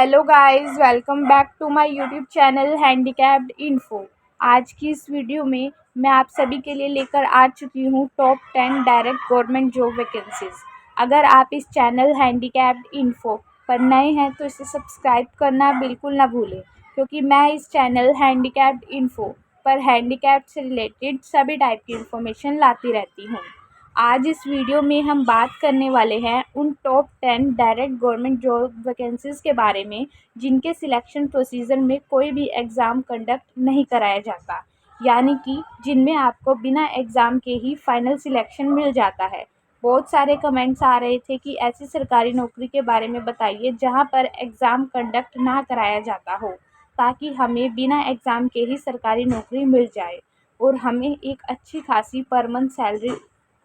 Hello guys, welcome back to my YouTube channel handicapped info. आज की इस video में मैं आप सभी के लिए लेकर आ चुकी हूँ top 10 direct government job vacancies. अगर आप इस चैनल हैंडीकैप्ड इन्फो पर नए हैं तो इसे सब्सक्राइब करना बिल्कुल ना भूलें, क्योंकि मैं इस चैनल हैंडीकैप्ड इन्फो पर हैंडीकैप्ड से रिलेटेड सभी टाइप की इन्फॉर्मेशन लाती रहती हूँ। आज इस वीडियो में हम बात करने वाले हैं उन top 10 direct government job vacancies के बारे में जिनके सिलेक्शन प्रोसीजर में कोई भी एग्ज़ाम कंडक्ट नहीं कराया जाता, यानी कि जिनमें आपको बिना एग्ज़ाम के ही फाइनल सिलेक्शन मिल जाता है। बहुत सारे कमेंट्स आ रहे थे कि ऐसी सरकारी नौकरी के बारे में बताइए जहां पर एग्ज़ाम कंडक्ट ना कराया जाता हो, ताकि हमें बिना एग्ज़ाम के ही सरकारी नौकरी मिल जाए और हमें एक अच्छी खासी पर मंथ सैलरी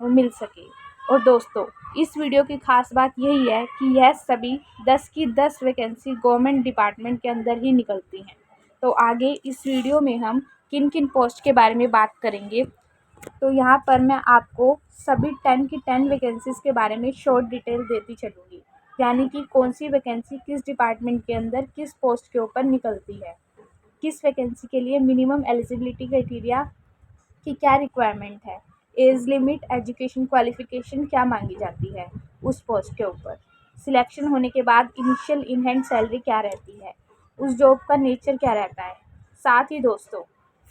मिल सके। और दोस्तों, इस वीडियो की ख़ास बात यही है कि यह सभी 10 की 10 वैकेंसी गवर्नमेंट डिपार्टमेंट के अंदर ही निकलती हैं। तो आगे इस वीडियो में हम किन किन पोस्ट के बारे में बात करेंगे, तो यहाँ पर मैं आपको सभी 10 की 10 वैकेंसीज़ के बारे में शॉर्ट डिटेल देती चलूँगी, यानी कि कौन सी वैकेंसी किस डिपार्टमेंट के अंदर किस पोस्ट के ऊपर निकलती है, किस वैकेंसी के लिए मिनिमम एलिजिबिलिटी क्राइटेरिया की क्या रिक्वायरमेंट है, एज लिमिट, एजुकेशन क्वालिफ़िकेशन क्या मांगी जाती है उस पोस्ट के ऊपर, सिलेक्शन होने के बाद इनिशियल इन हैंड सैलरी क्या रहती है, उस जॉब का नेचर क्या रहता है, साथ ही दोस्तों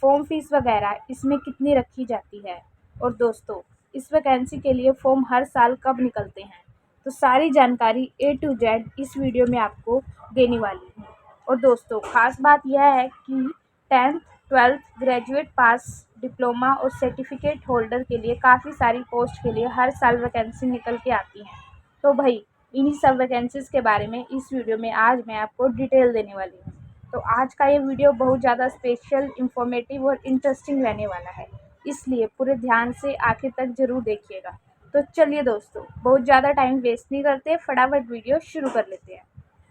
फॉर्म फीस वगैरह इसमें कितनी रखी जाती है, और दोस्तों इस वैकेंसी के लिए फॉर्म हर साल कब निकलते हैं। तो सारी जानकारी A to Z इस वीडियो में आपको देने वाली हूँ। और दोस्तों ख़ास बात यह है कि 10th 12th ग्रेजुएट पास, डिप्लोमा और सर्टिफिकेट होल्डर के लिए काफ़ी सारी पोस्ट के लिए हर साल वैकेंसी निकल के आती हैं। तो भाई इन्हीं सब वैकेंसीज़ के बारे में इस वीडियो में आज मैं आपको डिटेल देने वाली हूँ। तो आज का ये वीडियो बहुत ज़्यादा स्पेशल, इन्फॉर्मेटिव और इंटरेस्टिंग रहने वाला है, इसलिए पूरे ध्यान से आखिर तक ज़रूर देखिएगा। तो चलिए दोस्तों, बहुत ज़्यादा टाइम वेस्ट नहीं करते, फटाफट वीडियो शुरू कर लेते हैं।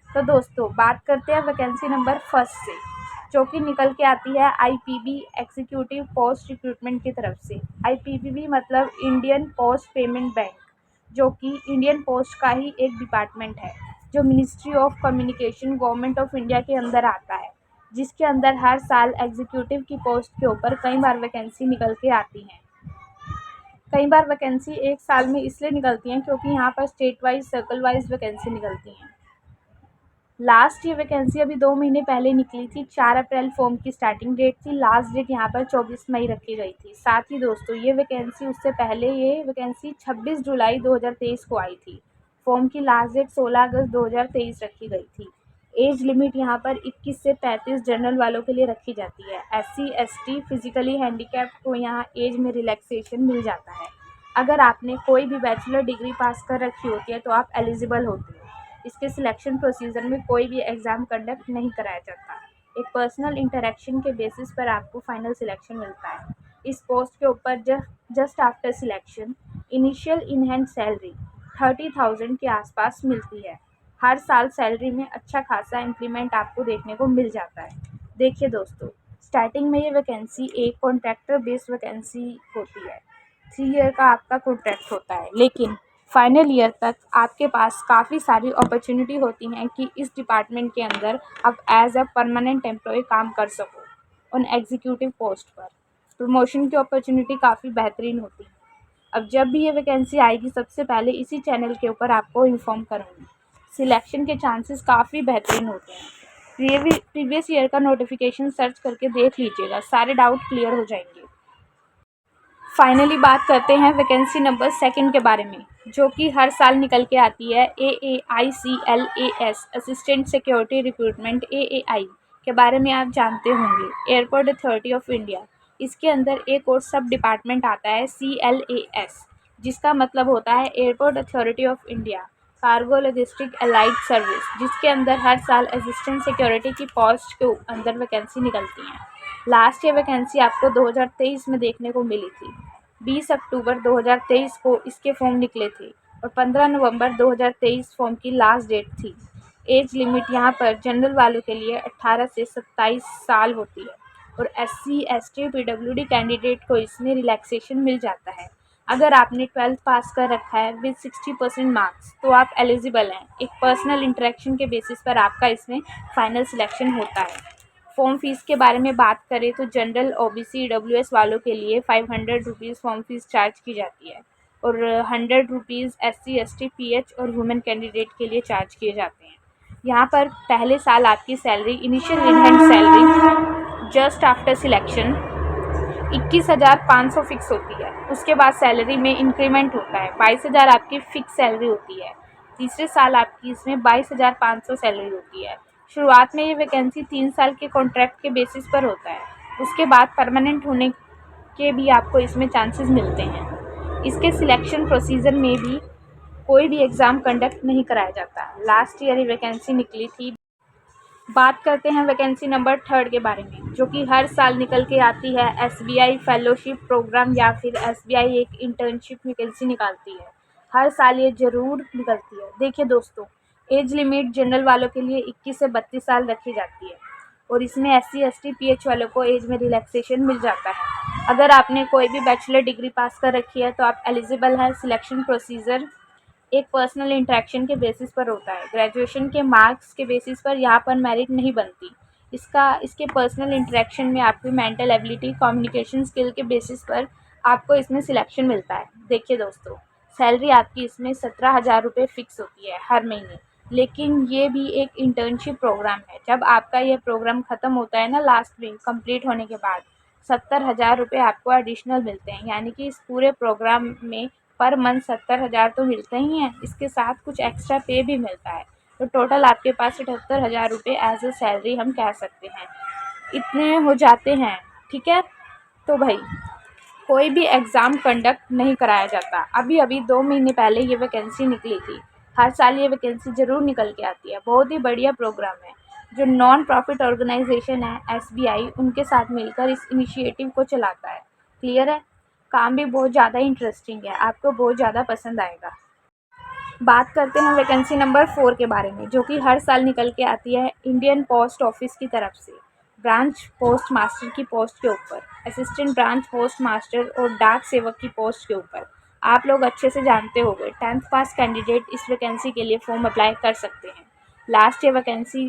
तो दोस्तों बात करते हैं वैकेंसी नंबर फर्स्ट से, जो कि निकल के आती है IPB एग्जीक्यूटिव पोस्ट रिक्रूटमेंट की तरफ से। IPB मतलब इंडियन पोस्ट पेमेंट बैंक, जो कि इंडियन पोस्ट का ही एक डिपार्टमेंट है, जो ministry of communication government of India के अंदर आता है, जिसके अंदर हर साल एग्जीक्यूटिव की पोस्ट के ऊपर कई बार वैकेंसी निकल के आती हैं। कई बार वैकेंसी एक साल में इसलिए निकलती हैं क्योंकि यहाँ पर state wise, circle wise vacancy निकलती हैं। लास्ट ये वैकेंसी अभी 2 महीने पहले निकली थी। 4 अप्रैल फॉर्म की स्टार्टिंग डेट थी, लास्ट डेट यहाँ पर 24 मई रखी गई थी। साथ ही दोस्तों ये वैकेंसी, उससे पहले ये वैकेंसी 26 जुलाई 2023 को आई थी। फॉर्म की लास्ट डेट 16 अगस्त 2023 रखी गई थी। एज लिमिट यहाँ पर 21 से 35 जनरल वालों के लिए रखी जाती है। SC ST फिजिकली हैंडीकैप्ड को यहाँ एज में रिलैक्सेशन मिल जाता है। अगर आपने कोई भी बैचलर डिग्री पास कर रखी होती है तो आप एलिजिबल होते हैं। इसके सिलेक्शन प्रोसीजर में कोई भी एग्ज़ाम कंडक्ट नहीं कराया जाता। एक पर्सनल इंटरेक्शन के बेसिस पर आपको फाइनल सिलेक्शन मिलता है। इस पोस्ट के ऊपर just after selection initial in hand salary 30,000 के आसपास मिलती है। हर साल सैलरी में अच्छा खासा इंक्रीमेंट आपको देखने को मिल जाता है। देखिए दोस्तों, स्टार्टिंग में ये वैकेंसी एक कॉन्ट्रैक्टर बेस्ड वैकेंसी होती है। 3 ईयर का आपका कॉन्ट्रैक्ट होता है, लेकिन फाइनल ईयर तक आपके पास काफ़ी सारी अपॉर्चुनिटी होती हैं कि इस डिपार्टमेंट के अंदर आप एज अ परमानेंट एम्प्लॉय काम कर सको ऑन एग्जीक्यूटिव पोस्ट पर। प्रमोशन की अपॉर्चुनिटी काफ़ी बेहतरीन होती है। अब जब भी ये वैकेंसी आएगी, सबसे पहले इसी चैनल के ऊपर आपको इन्फॉर्म करूँगी। सिलेक्शन के चांसेस काफ़ी बेहतरीन होते हैं। प्रीवियस ईयर का नोटिफिकेशन सर्च करके देख लीजिएगा, सारे डाउट क्लियर हो जाएंगे। फाइनली बात करते हैं वैकेंसी नंबर सेकंड के बारे में, जो कि हर साल निकल के आती है। AAICLAS assistant security recruitment AAI के बारे में आप जानते होंगे। एयरपोर्ट अथॉरिटी ऑफ इंडिया, इसके अंदर एक और सब डिपार्टमेंट आता है CLAS, जिसका मतलब होता है airport authority of India cargo logistic allied service, जिसके अंदर हर साल असिस्टेंट सिक्योरिटी की पोस्ट के अंदर वैकेंसी निकलती हैं। लास्ट ये वैकेंसी आपको 2023 में देखने को मिली थी। 20 अक्टूबर 2023 को इसके फॉर्म निकले थे और 15 नवंबर 2023 फॉर्म की लास्ट डेट थी। एज लिमिट यहाँ पर जनरल वालों के लिए 18 से 27 साल होती है और SC ST PWD कैंडिडेट को इसमें रिलैक्सेशन मिल जाता है। अगर आपने 12th पास कर रखा है विद 60% मार्क्स तो आप एलिजिबल हैं। एक पर्सनल इंटरेक्शन के बेसिस पर आपका इसमें फाइनल सिलेक्शन होता है। फॉर्म फीस के बारे में बात करें तो जनरल ओबीसी ईडब्ल्यूएस वालों के लिए 500 रुपीज़ फॉर्म फीस चार्ज की जाती है और 100 रुपीज़ SC ST PH और वुमेन कैंडिडेट के लिए चार्ज किए जाते हैं। यहाँ पर पहले साल आपकी salary initial in hand salary just after selection 21,500 fix होती है। उसके बाद सैलरी में इंक्रीमेंट होता है। 22,000 आपकी फिक्स सैलरी होती है। तीसरे साल आपकी इसमें 22,500 सैलरी होती है। शुरुआत में ये वैकेंसी 3 साल के कॉन्ट्रैक्ट के बेसिस पर होता है। उसके बाद परमानेंट होने के भी आपको इसमें चांसेस मिलते हैं। इसके सिलेक्शन प्रोसीजर में भी कोई भी एग्ज़ाम कंडक्ट नहीं कराया जाता। लास्ट ईयर ये वैकेंसी निकली थी। बात करते हैं वैकेंसी नंबर 3 के बारे में, जो कि हर साल निकल के आती है। SBI फेलोशिप प्रोग्राम या फिर SBI एक इंटर्नशिप वैकेंसी निकालती है। हर साल ये ज़रूर निकलती है। देखिए दोस्तों, एज लिमिट जनरल वालों के लिए 21 से 32 साल रखी जाती है और इसमें SC ST PH वालों को एज में रिलैक्सेशन मिल जाता है। अगर आपने कोई भी बैचलर डिग्री पास कर रखी है तो आप एलिजिबल हैं। सिलेक्शन प्रोसीजर एक पर्सनल इंटरेक्शन के बेसिस पर होता है। ग्रेजुएशन के मार्क्स के बेसिस पर यहाँ पर मेरिट नहीं बनती। इसके पर्सनल इंटरेक्शन में आपकी मेंटल एबिलिटी, कम्युनिकेशन स्किल के बेसिस पर आपको इसमें सिलेक्शन मिलता है। देखिए दोस्तों, सैलरी आपकी इसमें 17,000 रुपये फ़िक्स होती है हर महीने। लेकिन ये भी एक इंटर्नशिप प्रोग्राम है। जब आपका ये प्रोग्राम ख़त्म होता है ना, लास्ट में कंप्लीट होने के बाद 70,000 रुपये आपको एडिशनल मिलते हैं। यानी कि इस पूरे प्रोग्राम में पर मंथ 70,000 तो मिलते ही हैं, इसके साथ कुछ एक्स्ट्रा पे भी मिलता है। तो टोटल आपके पास 78,000 रुपये एज ए सैलरी हम कह सकते हैं, इतने हो जाते हैं। ठीक है, तो भाई कोई भी एग्ज़ाम कंडक्ट नहीं कराया जाता। अभी अभी 2 महीने पहले ये वैकेंसी निकली थी। हर साल ये वैकेंसी ज़रूर निकल के आती है। बहुत ही बढ़िया प्रोग्राम है। जो नॉन प्रॉफिट ऑर्गेनाइजेशन है SBI, उनके साथ मिलकर इस इनिशिएटिव को चलाता है। क्लियर है? काम भी बहुत ज़्यादा इंटरेस्टिंग है, आपको बहुत ज़्यादा पसंद आएगा। बात करते हैं वैकेंसी नंबर 4 के बारे में, जो कि हर साल निकल के आती है इंडियन पोस्ट ऑफिस की तरफ से। ब्रांच पोस्ट मास्टर की पोस्ट के ऊपर, असिस्टेंट ब्रांच पोस्ट मास्टर और डाक सेवक की पोस्ट के ऊपर। आप लोग अच्छे से जानते होंगे, 10th पास कैंडिडेट इस वैकेंसी के लिए फॉर्म अप्लाई कर सकते हैं। लास्ट ईयर वैकेंसी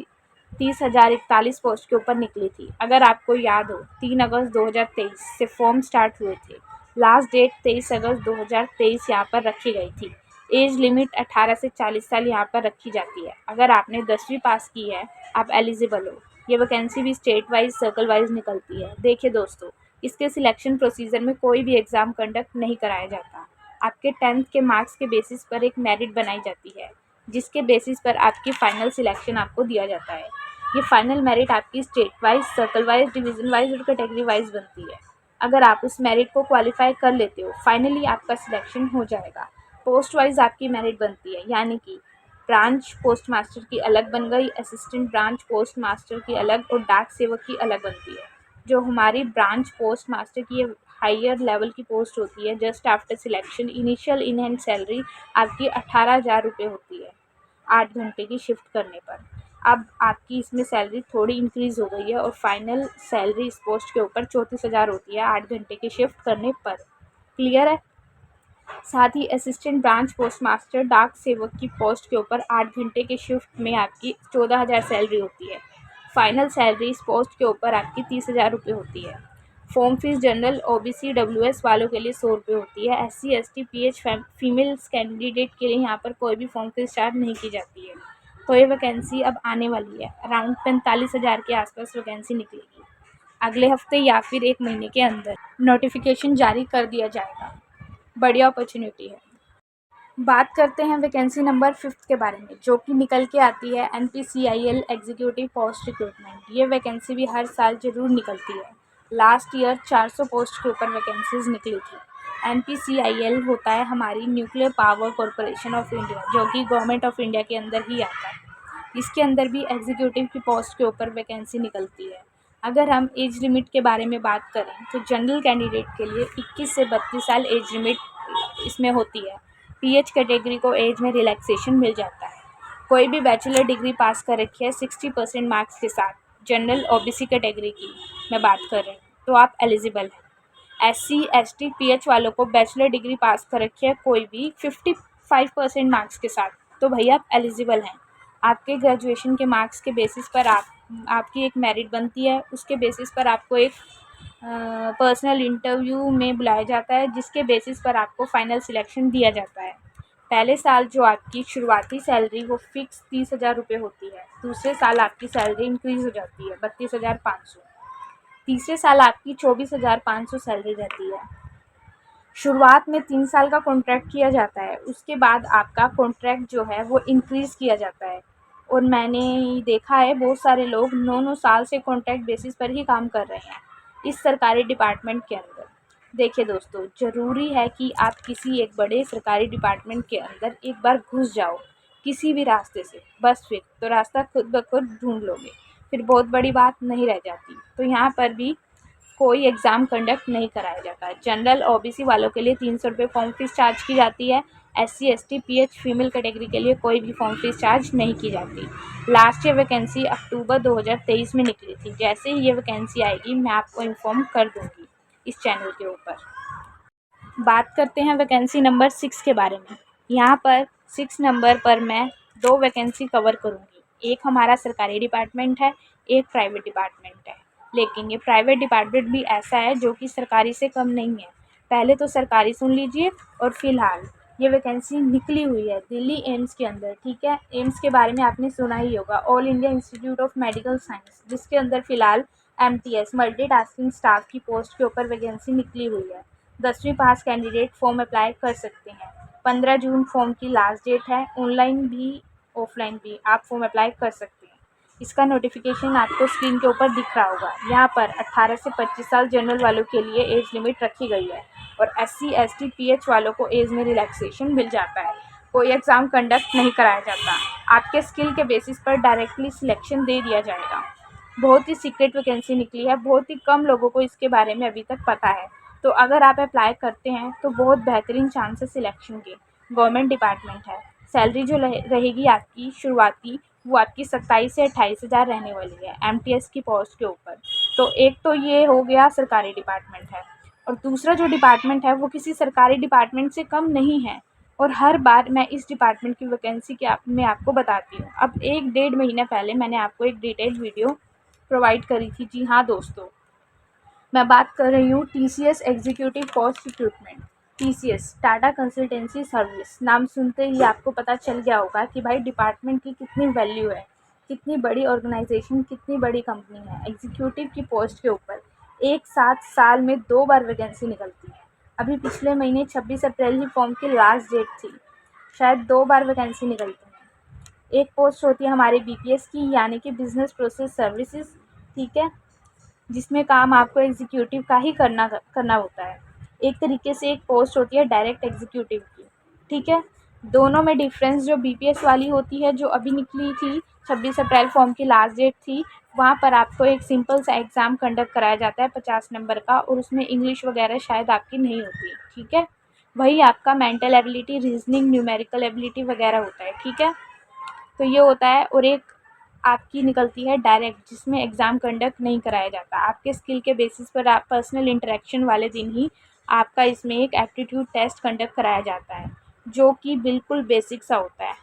30,041 पोस्ट के ऊपर निकली थी। अगर आपको याद हो, 3 अगस्त 2023 से फॉर्म स्टार्ट हुए थे। लास्ट डेट 23 अगस्त 2023 यहाँ पर रखी गई थी। एज लिमिट 18 से 40 साल यहाँ पर रखी जाती है। अगर आपने 10वीं पास की है, आप एलिजिबल हो। ये वैकेंसी भी स्टेट वाइज, सर्कल वाइज निकलती है। देखिए दोस्तों, इसके सिलेक्शन प्रोसीजर में कोई भी एग्ज़ाम कंडक्ट नहीं कराया जाता। आपके 10th के मार्क्स के बेसिस पर एक मेरिट बनाई जाती है, जिसके बेसिस पर आपकी फ़ाइनल सिलेक्शन आपको दिया जाता है। ये फाइनल मेरिट आपकी state wise, circle wise, division wise और कैटेगरी वाइज बनती है। अगर आप उस मेरिट को क्वालिफाई कर लेते हो, फाइनली आपका सिलेक्शन हो जाएगा। पोस्ट वाइज आपकी मेरिट बनती है, यानी कि ब्रांच पोस्ट मास्टर की अलग बन गई, असिस्टेंट ब्रांच पोस्ट मास्टर की अलग और डाक सेवक की अलग बनती है। जो हमारी ब्रांच पोस्ट मास्टर की हायर लेवल की पोस्ट होती है, just after selection initial in hand salary आपकी 18,000 रुपये होती है 8 घंटे की शिफ्ट करने पर। अब आपकी इसमें सैलरी थोड़ी इंक्रीज़ हो गई है और फाइनल सैलरी इस पोस्ट के ऊपर 34,000 होती है 8 घंटे की शिफ्ट करने पर। क्लियर है? साथ ही असिस्टेंट ब्रांच पोस्ट मास्टर डाक सेवक की पोस्ट के ऊपर 8 घंटे के शिफ्ट में आपकी 14,000 सैलरी होती है। फाइनल सैलरी इस पोस्ट के ऊपर आपकी 30,000 रुपये होती है। Form fees general OBC WS वालों के लिए 100 रुपये होती है। SC ST PH females candidate के लिए यहाँ पर कोई भी फॉर्म फीस चार्ज नहीं की जाती है। तो ये वैकेंसी अब आने वाली है। अराउंड 45,000 के आसपास वैकेंसी निकलेगी। अगले हफ्ते या फिर 1 महीने के अंदर नोटिफिकेशन जारी कर दिया जाएगा। बढ़िया अपॉर्चुनिटी है। बात करते हैं वैकेंसी नंबर 5 के बारे में, जो कि निकल के आती है NPCIL एग्जीक्यूटिव पोस्ट रिक्रूटमेंट। ये वैकेंसी भी हर साल ज़रूर निकलती है। लास्ट ईयर 400 पोस्ट के ऊपर वैकेंसीज निकली थी। NPCIL होता है हमारी nuclear power corporation of India, जो कि गवर्नमेंट ऑफ इंडिया के अंदर ही आता है। इसके अंदर भी एग्जीक्यूटिव की पोस्ट के ऊपर वैकेंसी निकलती है। अगर हम एज लिमिट के बारे में बात करें तो जनरल कैंडिडेट के लिए 21 से 32 साल एज लिमिट इसमें होती है। PH कैटेगरी को एज में रिलैक्सेशन मिल जाता है। कोई भी बैचलर डिग्री पास कर रखी है 60% मार्क्स के साथ, जनरल OBC कैटेगरी की मैं बात कर रही हूँ, तो आप एलिजिबल हैं। SC ST PH वालों को बैचलर डिग्री पास कर रखी है कोई भी 55% मार्क्स के साथ, तो भैया आप एलिजिबल हैं। आपके ग्रेजुएशन के मार्क्स के बेसिस पर आपकी एक मेरिट बनती है। उसके बेसिस पर आपको एक पर्सनल इंटरव्यू में बुलाया जाता है, जिसके बेसिस पर आपको फाइनल सिलेक्शन दिया जाता है। पहले साल जो आपकी शुरुआती सैलरी वो फिक्स 30,000 रुपये होती है। दूसरे साल आपकी सैलरी इंक्रीज़ हो जाती है 32,500। तीसरे साल आपकी 24,500 सैलरी रहती है। शुरुआत में 3 साल का कॉन्ट्रैक्ट किया जाता है। उसके बाद आपका कॉन्ट्रैक्ट जो है वो इंक्रीज़ किया जाता है। और मैंने देखा है बहुत सारे लोग 9-9 साल से कॉन्ट्रैक्ट बेसिस पर ही काम कर रहे हैं इस सरकारी डिपार्टमेंट के अंदर। देखिए दोस्तों, ज़रूरी है कि आप किसी एक बड़े सरकारी डिपार्टमेंट के अंदर एक बार घुस जाओ किसी भी रास्ते से, बस फिर तो रास्ता खुद ब खुद ढूँढ लोगे, फिर बहुत बड़ी बात नहीं रह जाती। तो यहाँ पर भी कोई एग्ज़ाम कंडक्ट नहीं कराया जाता है। जनरल OBC वालों के लिए 300 रुपये फॉर्म फीस चार्ज की जाती है। SC ST PH female category के लिए कोई भी फॉर्म फीस चार्ज नहीं की जाती। लास्ट ये वैकेंसी अक्टूबर 2023 में निकली थी। जैसे ही ये वैकेंसी आएगी मैं आपको इन्फॉर्म कर दूँगी इस चैनल के ऊपर। बात करते हैं वैकेंसी नंबर 6 के बारे में। यहाँ पर 6 नंबर पर मैं 2 वैकेंसी कवर करूँगी। एक हमारा सरकारी डिपार्टमेंट है, एक प्राइवेट डिपार्टमेंट है। लेकिन ये प्राइवेट डिपार्टमेंट भी ऐसा है जो कि सरकारी से कम नहीं है। पहले तो सरकारी सुन लीजिए, और फिलहाल ये वैकेंसी निकली हुई है दिल्ली एम्स के अंदर, ठीक है। एम्स के बारे में आपने सुना ही होगा, all India institute of medical science, जिसके अंदर फिलहाल MTS मल्टीटास्किंग स्टाफ की पोस्ट के ऊपर वैकेंसी निकली हुई है। 10वीं पास कैंडिडेट फॉर्म अप्लाई कर सकते हैं। 15 जून फॉर्म की लास्ट डेट है। ऑनलाइन भी ऑफलाइन भी आप फॉर्म अप्लाई कर सकते हैं। इसका नोटिफिकेशन आपको स्क्रीन के ऊपर दिख रहा होगा। यहाँ पर 18 से 25 साल जनरल वालों के लिए एज लिमिट रखी गई है, और SC ST PH वालों को एज में रिलैक्सेशन मिल जाता है। कोई एग्ज़ाम कंडक्ट नहीं कराया जाता। आपके स्किल के बेसिस पर डायरेक्टली सिलेक्शन दे दिया जाएगा। बहुत ही सीक्रेट वैकेंसी निकली है, बहुत ही कम लोगों को इसके बारे में अभी तक पता है। तो अगर आप अप्लाई करते हैं तो बहुत बेहतरीन चांस है सिलेक्शन के। गवर्नमेंट डिपार्टमेंट है। सैलरी जो रहेगी आपकी शुरुआती, वो आपकी 27 से 28,000 रहने वाली है MTS की पोस्ट के ऊपर। तो एक तो ये हो गया सरकारी डिपार्टमेंट है, और दूसरा जो डिपार्टमेंट है वो किसी सरकारी डिपार्टमेंट से कम नहीं है। और हर बार मैं इस डिपार्टमेंट की वैकेंसी मैं आपको बताती हूँ। अब 1-1.5 महीने पहले मैंने आपको एक डिटेल वीडियो प्रोवाइड करी थी। जी हाँ दोस्तों, मैं बात कर रही हूँ TCS executive post recruitment. TCS Tata consultancy service, नाम सुनते ही आपको पता चल गया होगा कि भाई डिपार्टमेंट की कितनी वैल्यू है, कितनी बड़ी ऑर्गेनाइजेशन, कितनी बड़ी कंपनी है। एग्जीक्यूटिव की पोस्ट के ऊपर एक साथ साल में 2 बार वैकेंसी निकलती है। अभी पिछले महीने 26 अप्रैल ही फॉर्म की लास्ट डेट थी। शायद 2 बार वैकेंसी निकलती है। एक पोस्ट होती है हमारे BPS की, यानी कि बिजनेस प्रोसेस सर्विसेज, ठीक है, जिसमें काम आपको एग्जीक्यूटिव का ही करना होता है। एक तरीके से एक पोस्ट होती है डायरेक्ट एग्जीक्यूटिव की, ठीक है। दोनों में डिफरेंस जो BPS वाली होती है, जो अभी निकली थी 26 अप्रैल फॉर्म की लास्ट डेट थी, वहाँ पर आपको एक सिंपल सा एग्ज़ाम कंडक्ट कराया जाता है 50 नंबर का, और उसमें इंग्लिश वगैरह शायद आपकी नहीं होती, ठीक है। वही आपका mental ability, reasoning, numerical ability वगैरह होता है, ठीक है। तो ये होता है। और एक आपकी निकलती है डायरेक्ट, जिसमें एग्ज़ाम कंडक्ट नहीं कराया जाता। आपके स्किल के बेसिस पर आप पर्सनल इंटरेक्शन वाले दिन ही आपका इसमें एक एप्टीट्यूड टेस्ट कंडक्ट कराया जाता है, जो कि बिल्कुल बेसिक सा होता है।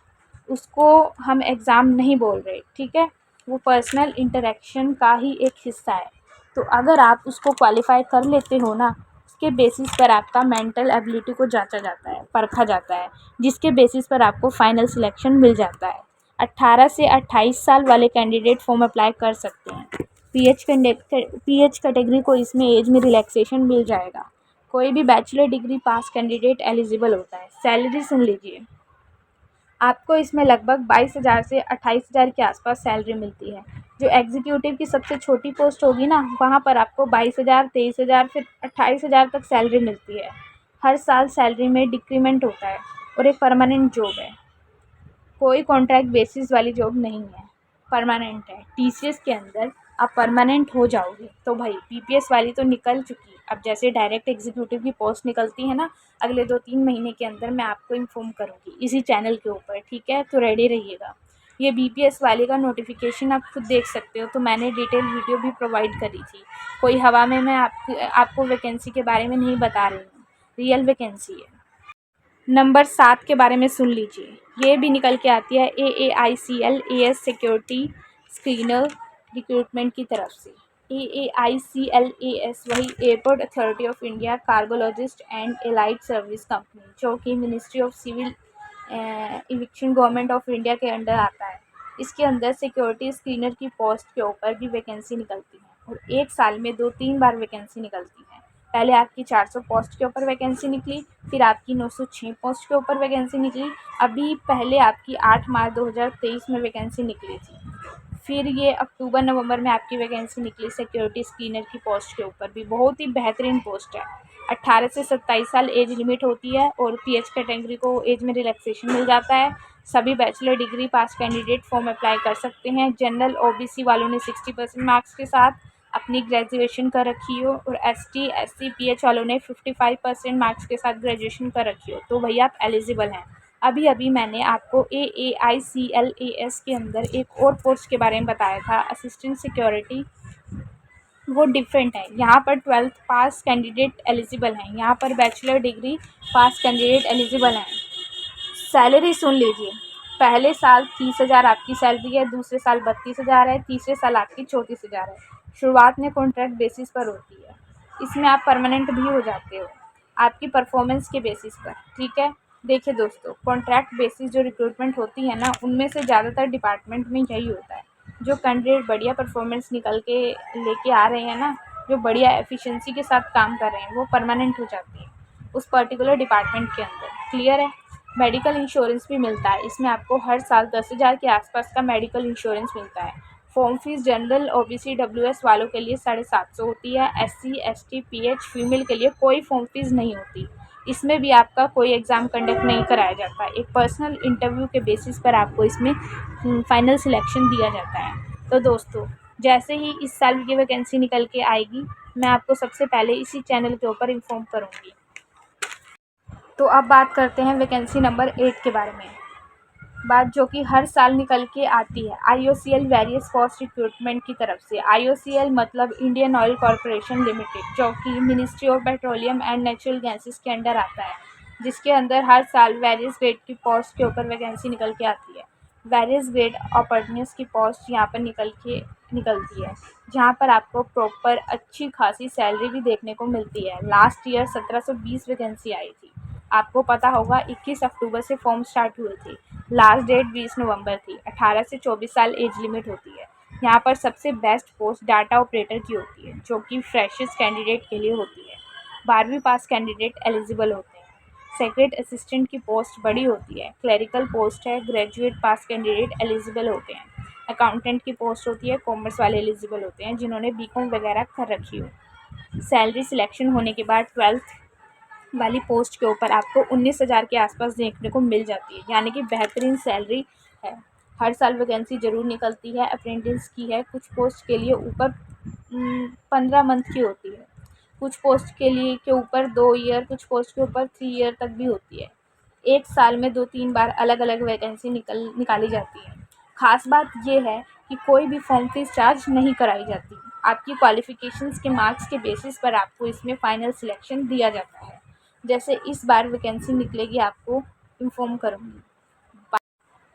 उसको हम एग्ज़ाम नहीं बोल रहे, ठीक है। वो पर्सनल इंटरेक्शन का ही एक हिस्सा है। तो अगर आप उसको क्वालिफ़ाई कर लेते हो ना, उसके बेसिस पर आपका मेंटल एबिलिटी को जांचा जाता है, परखा जाता है, जिसके बेसिस पर आपको फाइनल सिलेक्शन मिल जाता है। 18 से 28 साल वाले कैंडिडेट फॉर्म अप्लाई कर सकते हैं। PH कैटेगरी को इसमें एज में रिलैक्सेशन मिल जाएगा। कोई भी बैचलर डिग्री पास कैंडिडेट एलिजिबल होता है। सैलरी सुन लीजिए, आपको इसमें लगभग 22,000 से 28,000 के आसपास सैलरी मिलती है। जो एग्जीक्यूटिव की सबसे छोटी पोस्ट होगी ना, वहाँ पर आपको 22,000, 23,000, फिर 28,000 तक सैलरी मिलती है। हर साल सैलरी में डिक्रीमेंट होता है, और एक परमानेंट जॉब है। कोई कॉन्ट्रैक्ट बेसिस वाली जॉब नहीं है, परमानेंट है। TCS के अंदर आप परमानेंट हो जाओगे। तो भाई BPS वाली तो निकल चुकी, अब जैसे डायरेक्ट एग्जीक्यूटिव की पोस्ट निकलती है ना, अगले 2-3 महीने के अंदर मैं आपको इन्फॉर्म करूँगी इसी चैनल के ऊपर, ठीक है। तो रेडी रहिएगा। ये BPS वाले का नोटिफिकेशन आप खुद देख सकते हो, तो मैंने डिटेल वीडियो भी प्रोवाइड करी थी। कोई हवा में मैं आपको वैकेंसी के बारे में नहीं बता रही हूँ, रियल वैकेंसी है। नंबर 7 के बारे में सुन लीजिए, ये भी निकल के आती है AAICL AS security screener recruitment की तरफ से। AAICL AS वही airport authority of India cargo logistics and allied service company, जो कि ministry of civil aviation government of India के अंडर आता है। इसके अंदर सिक्योरिटी स्क्रीनर की पोस्ट के ऊपर भी वैकेंसी निकलती है और एक साल में 2-3 बार वैकेंसी निकलती है। पहले आपकी 400 पोस्ट के ऊपर वैकेंसी निकली, फिर आपकी 906 पोस्ट के ऊपर वैकेंसी निकली, अभी पहले आपकी 8 मार्च 2023 में वैकेंसी निकली थी। फिर ये अक्टूबर नवंबर में आपकी वैकेंसी निकली सिक्योरिटी स्क्रीनर की पोस्ट के ऊपर भी। बहुत ही बेहतरीन पोस्ट है। 18 से 27 साल एज लिमिट होती है और PH कैटेगरी को एज में रिलैक्सेशन मिल जाता है। सभी बैचलर डिग्री पास कैंडिडेट फॉर्म अप्लाई कर सकते हैं। जनरल OBC वालों ने 60% मार्क्स के साथ अपनी ग्रेजुएशन कर रखी हो और ST SC PH वालों ने 55% मार्क्स के साथ ग्रेजुएशन कर रखी हो, तो भैया आप एलिजिबल हैं। अभी मैंने आपको AAICL AS के अंदर एक और पोस्ट के बारे में बताया था, असिस्टेंट सिक्योरिटी। वो डिफरेंट है। यहाँ पर 12th पास कैंडिडेट एलिजिबल हैं, यहाँ पर बैचलर डिग्री पास कैंडिडेट एलिजिबल हैं। सैलरी सुन लीजिए, पहले साल 30,000 आपकी सैलरी है, दूसरे साल 32,000 है, तीसरे साल आपकी 34,000 है। शुरुआत में कॉन्ट्रैक्ट बेसिस पर होती है, इसमें आप परमानेंट भी हो जाते हो आपकी परफॉर्मेंस के बेसिस पर, ठीक है। देखिए दोस्तों, कॉन्ट्रैक्ट बेसिस जो रिक्रूटमेंट होती है ना, उनमें से ज़्यादातर डिपार्टमेंट में यही होता है। जो कैंडिडेट बढ़िया परफॉर्मेंस निकल के लेके आ रहे हैं ना, जो बढ़िया एफिशिएंसी के साथ काम कर रहे हैं, वो परमानेंट हो जाती है उस पर्टिकुलर डिपार्टमेंट के अंदर। क्लियर है। मेडिकल इंश्योरेंस भी मिलता है, इसमें आपको हर साल 10,000 के आसपास का मेडिकल इंश्योरेंस मिलता है। Form fees general OBC WS वालों के लिए 750 होती है। SC ST PH फीमेल के लिए कोई फॉर्म फीस नहीं होती। इसमें भी आपका कोई एग्ज़ाम कंडक्ट नहीं कराया जाता। एक पर्सनल इंटरव्यू के बेसिस पर आपको इसमें फाइनल सिलेक्शन दिया जाता है। तो दोस्तों, जैसे ही इस साल की वैकेंसी निकल के आएगी, मैं आपको सबसे पहले इसी चैनल के ऊपर इन्फॉर्म करूँगी। तो अब बात करते हैं वैकेंसी नंबर 8 के बारे में, बात जो कि हर साल निकल के आती है IOCL वेरियस पोस्ट रिक्रूटमेंट की तरफ से। IOCL मतलब इंडियन ऑयल कॉरपोरेशन लिमिटेड, जो कि ministry of petroleum and natural gases के अंडर आता है, जिसके अंदर हर साल वेरियस ग्रेड की पोस्ट के ऊपर वैकेंसी निकल के आती है। वेरियस ग्रेड अपॉर्चुनिटीज़ की पोस्ट यहाँ पर निकलती है, जहाँ पर आपको प्रॉपर अच्छी खासी सैलरी भी देखने को मिलती है। लास्ट ईयर 1720 वैकेंसी आई थी। आपको पता होगा 21 अक्टूबर से फॉर्म स्टार्ट हुए थे, लास्ट डेट 20 नवंबर थी। 18 से 24 साल एज लिमिट होती है। यहाँ पर सबसे बेस्ट पोस्ट डाटा ऑपरेटर की होती है, जो कि फ्रेशर्स कैंडिडेट के लिए होती है। 12वीं पास कैंडिडेट एलिजिबल होते हैं। सेक्रेट असिस्टेंट की पोस्ट बड़ी होती है। क्लरिकल पोस्ट है, ग्रेजुएट पास कैंडिडेट एलिजिबल होते हैं। अकाउंटेंट की पोस्ट होती है, कॉमर्स वाले एलिजिबल होते हैं जिन्होंने BCom वगैरह कर रखी हो। सैलरी सिलेक्शन होने के बाद 12th वाली पोस्ट के ऊपर आपको 19,000 के आसपास देखने को मिल जाती है, यानी कि बेहतरीन सैलरी है। हर साल वैकेंसी ज़रूर निकलती है। अप्रेंटिस की है, कुछ पोस्ट के लिए ऊपर 15 मंथ की होती है, कुछ पोस्ट के ऊपर 2 ईयर, कुछ पोस्ट के ऊपर 3 ईयर तक भी होती है। एक साल में 2-3 बार अलग अलग वैकेंसी निकाली जाती है। ख़ास बात ये है कि कोई भी फॉर्म फीस चार्ज नहीं कराई जाती। आपकी क्वालिफ़िकेशंस के मार्क्स के बेसिस पर आपको इसमें फ़ाइनल सिलेक्शन दिया जाता है। जैसे इस बार वैकेंसी निकलेगी, आपको इन्फॉर्म करूँगी।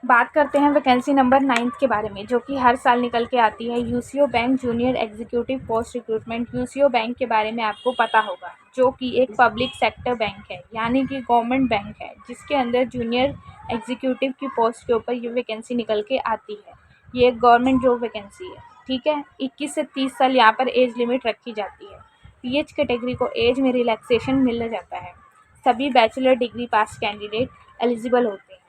बात करते हैं वैकेंसी नंबर 9 के बारे में, जो कि हर साल निकल के आती है। UCO bank junior executive post recruitment. UCO bank के बारे में आपको पता होगा, जो कि एक पब्लिक सेक्टर बैंक है, यानी कि गवर्नमेंट बैंक है, जिसके अंदर जूनियर एग्जीक्यूटिव की पोस्ट के ऊपर ये वैकेंसी निकल के आती है। ये एक गवर्नमेंट जॉब वैकेंसी है, ठीक है। 21 से 30 साल यहाँ पर एज लिमिट रखी जाती है। PH कैटेगरी को एज में रिलैक्सेशन मिल जाता है। सभी बैचलर डिग्री पास कैंडिडेट एलिजिबल होते हैं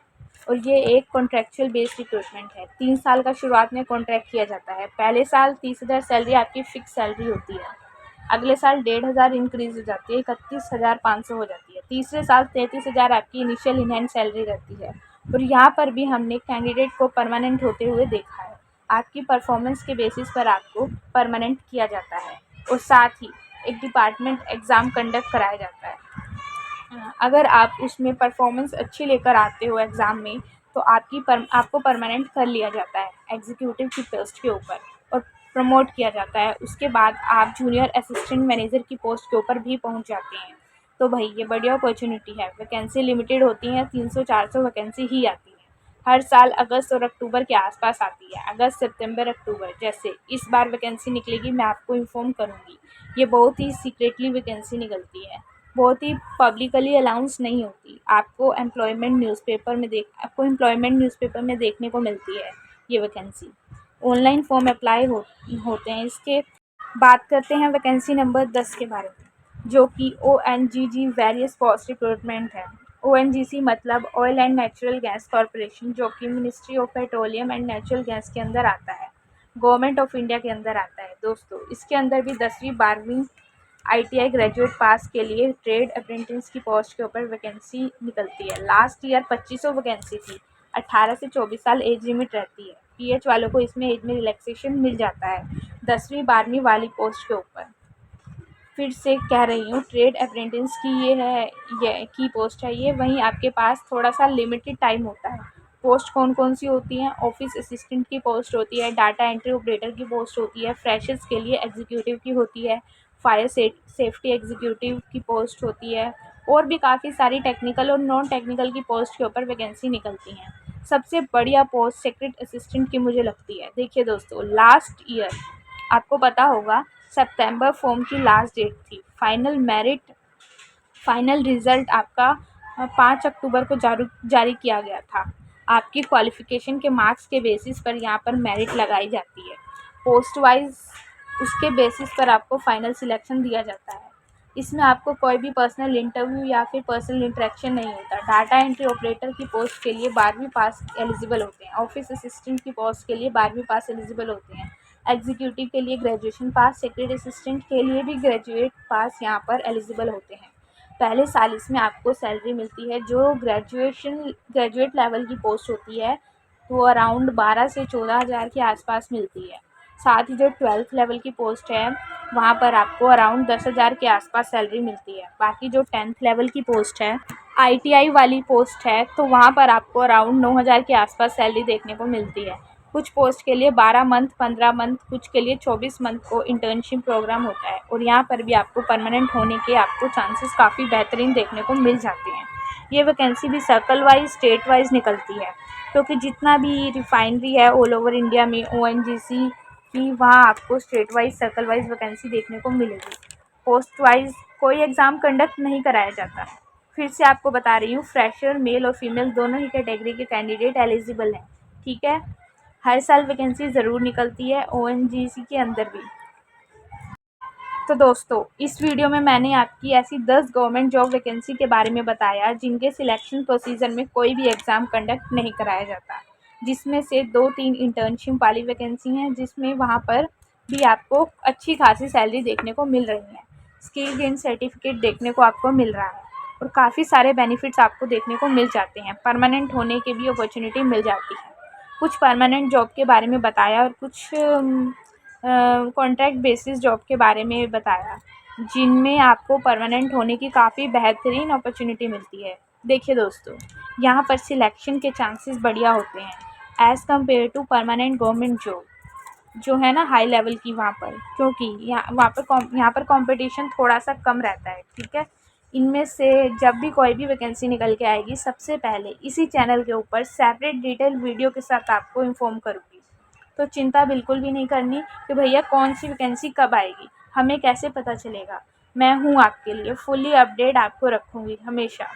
और ये एक कॉन्ट्रैक्चुअल बेस्ड रिक्रूटमेंट है। 3 साल का शुरुआत में कॉन्ट्रैक्ट किया जाता है। पहले साल 30,000 सैलरी आपकी फ़िक्स सैलरी होती है। अगले साल 1,500 इंक्रीज़ हो जाती है, 31,500 हो जाती है। तीसरे साल 33,000 आपकी इनिशियल इन हैंड सैलरी रहती है। और यहाँ पर भी हमने कैंडिडेट को परमानेंट होते हुए देखा है। आपकी परफॉर्मेंस के बेसिस पर आपको परमानेंट किया जाता है और साथ ही एक डिपार्टमेंट एग्ज़ाम कंडक्ट कराया जाता है। अगर आप उसमें परफॉर्मेंस अच्छी लेकर आते हो एग्ज़ाम में, तो आपको परमानेंट कर लिया जाता है एग्जीक्यूटिव की पोस्ट के ऊपर और प्रमोट किया जाता है। उसके बाद आप जूनियर असिस्टेंट मैनेजर की पोस्ट के ऊपर भी पहुंच जाते हैं। तो भाई ये बढ़िया अपॉर्चुनिटी है। वैकेंसी लिमिटेड होती हैं, 300-400 वैकेंसी ही आती है। हर साल अगस्त और अक्टूबर के आसपास आती है। अगस्त, सितंबर, अक्टूबर जैसे इस बार वैकेंसी निकलेगी, मैं आपको इन्फॉर्म करूँगी। ये बहुत ही सीक्रेटली वैकेंसी निकलती है, बहुत ही पब्लिकली अनाउंस नहीं होती। आपको एम्प्लॉयमेंट न्यूज़पेपर में देखने को मिलती है ये वैकेंसी। ऑनलाइन फॉर्म अप्लाई होते हैं इसके। बात करते हैं वैकेंसी नंबर 10 के बारे में, जो कि ONGC वेरियस पोस्ट रिक्रूटमेंट है। ONGC मतलब oil and natural gas corporation, जो कि ministry of petroleum and natural gas के अंदर आता है, गवर्नमेंट ऑफ इंडिया के अंदर आता है। दोस्तों इसके अंदर भी 10वीं-12वीं ITI ग्रेजुएट पास के लिए ट्रेड अप्रेंटिस की पोस्ट के ऊपर वैकेंसी निकलती है। लास्ट ईयर 2500 वैकेंसी थी। 18 से 24 साल एज लिमिट रहती है। PH वालों को इसमें एज में रिलैक्सेशन मिल जाता है 10वीं-12वीं वाली पोस्ट के ऊपर। फिर से कह रही हूँ, ट्रेड अप्रेंटिस की ये की पोस्ट है ये। वहीं आपके पास थोड़ा सा लिमिटेड टाइम होता है। पोस्ट कौन कौन सी होती हैं? ऑफिस असिस्टेंट की पोस्ट होती है, डाटा एंट्री ऑपरेटर की पोस्ट होती है, फ्रेशर्स के लिए एग्जीक्यूटिव की होती है, फायर सेफ्टी एग्जीक्यूटिव की पोस्ट होती है, और भी काफ़ी सारी टेक्निकल और नॉन टेक्निकल की पोस्ट के ऊपर वैकेंसी निकलती हैं। सबसे बढ़िया पोस्ट सेक्रेट असिस्टेंट की मुझे लगती है। देखिए दोस्तों, लास्ट ईयर आपको पता होगा सितंबर फॉर्म की लास्ट डेट थी। फाइनल रिज़ल्ट आपका 5 अक्टूबर को जारी किया गया था। आपकी क्वालिफ़िकेशन के मार्क्स के बेसिस पर यहाँ पर मेरिट लगाई जाती है। पोस्ट वाइज़ उसके बेसिस पर आपको फाइनल सिलेक्शन दिया जाता है। इसमें आपको कोई भी पर्सनल इंटरव्यू या फिर पर्सनल इंटरेक्शन नहीं होता। डाटा एंट्री ऑपरेटर की पोस्ट के लिए 12वीं पास एलिजिबल होते हैं। ऑफिस असिस्टेंट की पोस्ट के लिए 12वीं पास एलिजिबल होते हैं। एग्जीक्यूटिव के लिए ग्रेजुएशन पास, सेक्रेटरी असिस्टेंट के लिए भी ग्रेजुएट पास यहाँ पर एलिजिबल होते हैं। पहले साल इसमें आपको सैलरी मिलती है। जो ग्रेजुएट लेवल की पोस्ट होती है वो अराउंड 12 से 14,000 के आसपास मिलती है। साथ ही जो 12th लेवल की पोस्ट है वहाँ पर आपको अराउंड 10,000 के आसपास सैलरी मिलती है। बाकी जो 10th लेवल की पोस्ट है, ITI वाली पोस्ट है, तो वहाँ पर आपको अराउंड 9,000 के आसपास सैलरी देखने को मिलती है। कुछ पोस्ट के लिए 12 मंथ, 15 मंथ, कुछ के लिए 24 मंथ को इंटर्नशिप प्रोग्राम होता है, और यहाँ पर भी आपको परमानेंट होने के आपको चांसेस काफ़ी बेहतरीन देखने को मिल जाते हैं। ये वैकेंसी भी सर्कल वाइज, स्टेट वाइज निकलती है, क्योंकि जितना भी रिफाइनरी है ऑल ओवर इंडिया में ONGC की, वहाँ आपको state wise, circle wise vacancy देखने को मिलेगी। पोस्ट वाइज कोई एग्ज़ाम कंडक्ट नहीं कराया जाता। फिर से आपको बता रही हूँ, फ्रेशर मेल और फीमेल दोनों ही कैटेगरी के कैंडिडेट एलिजिबल हैं। ठीक है, हर साल वैकेंसी ज़रूर निकलती है ONGC के अंदर भी। तो दोस्तों, इस वीडियो में मैंने आपकी ऐसी 10 गवर्नमेंट जॉब वैकेंसी के बारे में बताया जिनके सिलेक्शन प्रोसीजर में कोई भी एग्ज़ाम कंडक्ट नहीं कराया जाता, जिसमें से 2-3 इंटर्नशिप वाली वैकेंसी हैं, जिसमें वहाँ पर भी आपको अच्छी खासी सैलरी देखने को मिल रही है। स्किल गेन सर्टिफिकेट देखने को आपको मिल रहा है, और काफ़ी सारे बेनिफिट्स आपको देखने को मिल जाते हैं। परमानेंट होने की भी अपॉर्चुनिटी मिल जाती है। कुछ परमानेंट जॉब के बारे में बताया और कुछ कॉन्ट्रैक्ट बेसिस जॉब के बारे में बताया, जिनमें आपको परमानेंट होने की काफ़ी बेहतरीन अपॉर्चुनिटी मिलती है। देखिए दोस्तों, यहाँ पर सिलेक्शन के चांसेस बढ़िया होते हैं as compare to permanent government job जो है ना, हाई लेवल की वहाँ पर, क्योंकि यहाँ पर कंपटीशन थोड़ा सा कम रहता है। ठीक है, इनमें से जब भी कोई भी वैकेंसी निकल के आएगी, सबसे पहले इसी चैनल के ऊपर सेपरेट डिटेल वीडियो के साथ आपको इन्फॉर्म करूँगी। तो चिंता बिल्कुल भी नहीं करनी कि भैया कौन सी वैकेंसी कब आएगी, हमें कैसे पता चलेगा। मैं हूँ आपके लिए, फुली अपडेट आपको रखूँगी हमेशा।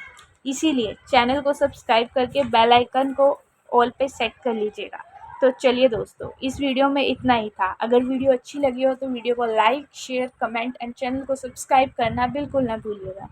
इसीलिए चैनल को सब्सक्राइब करके बेल आइकन को ऑल पे सेट कर लीजिएगा। तो चलिए दोस्तों, इस वीडियो में इतना ही था। अगर वीडियो अच्छी लगी हो तो वीडियो को like, share, comment and channel को सब्सक्राइब करना बिल्कुल ना भूलिएगा।